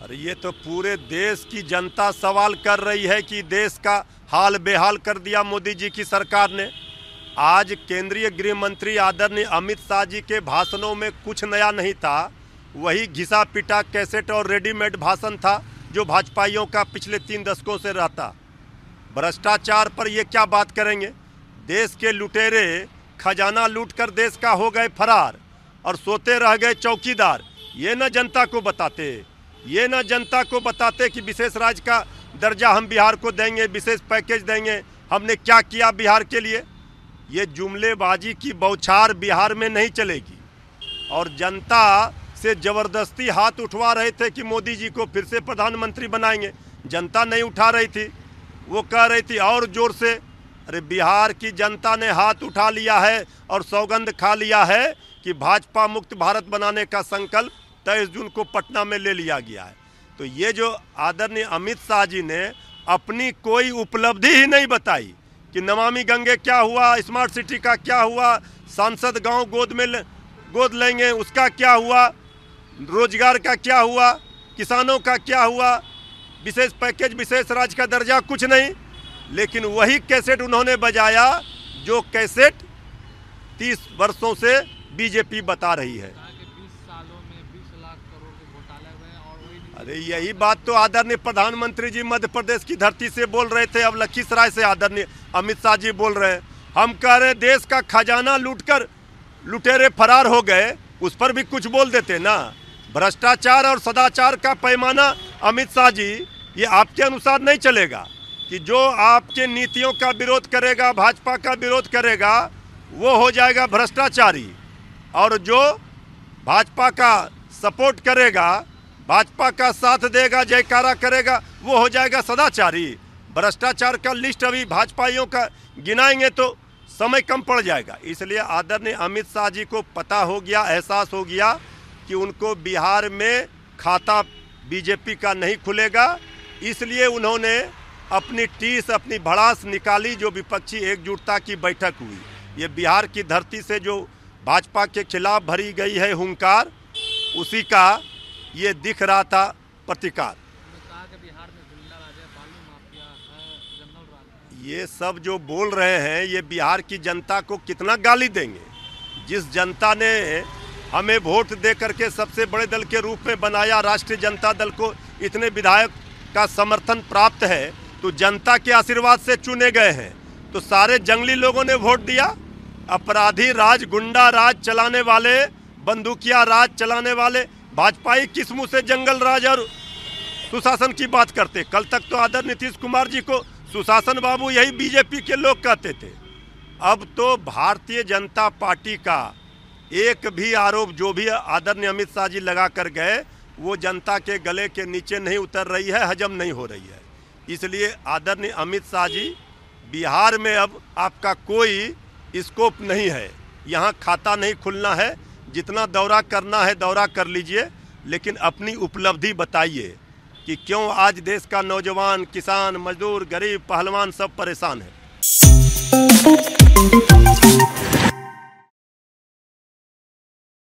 अरे ये तो पूरे देश की जनता सवाल कर रही है कि देश का हाल बेहाल कर दिया मोदी जी की सरकार ने। आज केंद्रीय गृह मंत्री आदरणीय अमित शाह जी के भाषणों में कुछ नया नहीं था, वही घिसा पिटा कैसेट और रेडीमेड भाषण था जो भाजपाइयों का पिछले 3 दशकों से रहता। भ्रष्टाचार पर ये क्या बात करेंगे। देश के लुटेरे खजाना लूटकर देश का हो गए फरार और सोते रह गए चौकीदार। ये न जनता को बताते कि विशेष राज्य का दर्जा हम बिहार को देंगे, विशेष पैकेज देंगे, हमने क्या किया बिहार के लिए। ये जुमलेबाजी की बौछार बिहार में नहीं चलेगी। और जनता से ज़बरदस्ती हाथ उठवा रहे थे कि मोदी जी को फिर से प्रधानमंत्री बनाएंगे। जनता नहीं उठा रही थी, वो कह रही थी और जोर से। अरे बिहार की जनता ने हाथ उठा लिया है और सौगंध खा लिया है कि भाजपा मुक्त भारत बनाने का संकल्प 23 जून को पटना में ले लिया गया है। तो ये जो आदरणीय अमित शाह जी ने अपनी कोई उपलब्धि ही नहीं बताई कि नमामि गंगे क्या हुआ, स्मार्ट सिटी का क्या हुआ, सांसद गांव गोद लेंगे उसका क्या हुआ, रोजगार का क्या हुआ, किसानों का क्या हुआ, विशेष पैकेज, विशेष राज्य का दर्जा, कुछ नहीं। लेकिन वही कैसेट उन्होंने बजाया जो कैसेट 30 वर्षों से बीजेपी बता रही है। 20 सालों में 20 लाख करोड़ के घोटाले हुए हैं और वही। अरे यही बात तो आदरणीय प्रधानमंत्री जी मध्य प्रदेश की धरती से बोल रहे थे, अब लखीसराय से आदरणीय अमित शाह जी बोल रहे हैं। हम कह रहे हैं देश का खजाना लूटकर लुटेरे फरार हो गए, उस पर भी कुछ बोल देते ना। भ्रष्टाचार और सदाचार का पैमाना अमित शाह जी ये आपके अनुसार नहीं चलेगा कि जो आपके नीतियों का विरोध करेगा, भाजपा का विरोध करेगा, वो हो जाएगा भ्रष्टाचारी, और जो भाजपा का सपोर्ट करेगा, भाजपा का साथ देगा, जयकारा करेगा, वो हो जाएगा सदाचारी। भ्रष्टाचार का लिस्ट अभी भाजपाइयों का गिनाएंगे तो समय कम पड़ जाएगा। इसलिए आदरणीय अमित शाह जी को पता हो गया, एहसास हो गया कि उनको बिहार में खाता बीजेपी का नहीं खुलेगा। इसलिए उन्होंने अपनी टीस, अपनी भड़ास निकाली। जो विपक्षी एकजुटता की बैठक हुई, ये बिहार की धरती से जो भाजपा के खिलाफ भरी गई है हुंकार, उसी का ये दिख रहा था प्रतिकार। बिहार में गुंडा राज है, बालू माफिया है, जंगल राज। ये सब जो बोल रहे हैं ये बिहार की जनता को कितना गाली देंगे। जिस जनता ने हमें वोट दे करके सबसे बड़े दल के रूप में बनाया, राष्ट्रीय जनता दल को इतने विधायक का समर्थन प्राप्त है, तो जनता के आशीर्वाद से चुने गए हैं। तो सारे जंगली लोगों ने वोट दिया। अपराधी राज, गुंडा राज चलाने वाले, बंदूकिया राज चलाने वाले भाजपाई किस मुंह से जंगल राज और सुशासन की बात करते। कल तक तो आदरणीय नीतीश कुमार जी को सुशासन बाबू यही बीजेपी के लोग कहते थे। अब तो भारतीय जनता पार्टी का एक भी आरोप जो भी आदरणीय अमित शाह जी लगा कर गए, वो जनता के गले के नीचे नहीं उतर रही है, हजम नहीं हो रही है। इसलिए आदरणीय अमित शाह जी, बिहार में अब आपका कोई स्कोप नहीं है, यहाँ खाता नहीं खुलना है। जितना दौरा करना है दौरा कर लीजिए, लेकिन अपनी उपलब्धि बताइए कि क्यों आज देश का नौजवान, किसान, मजदूर, गरीब, पहलवान सब परेशान है।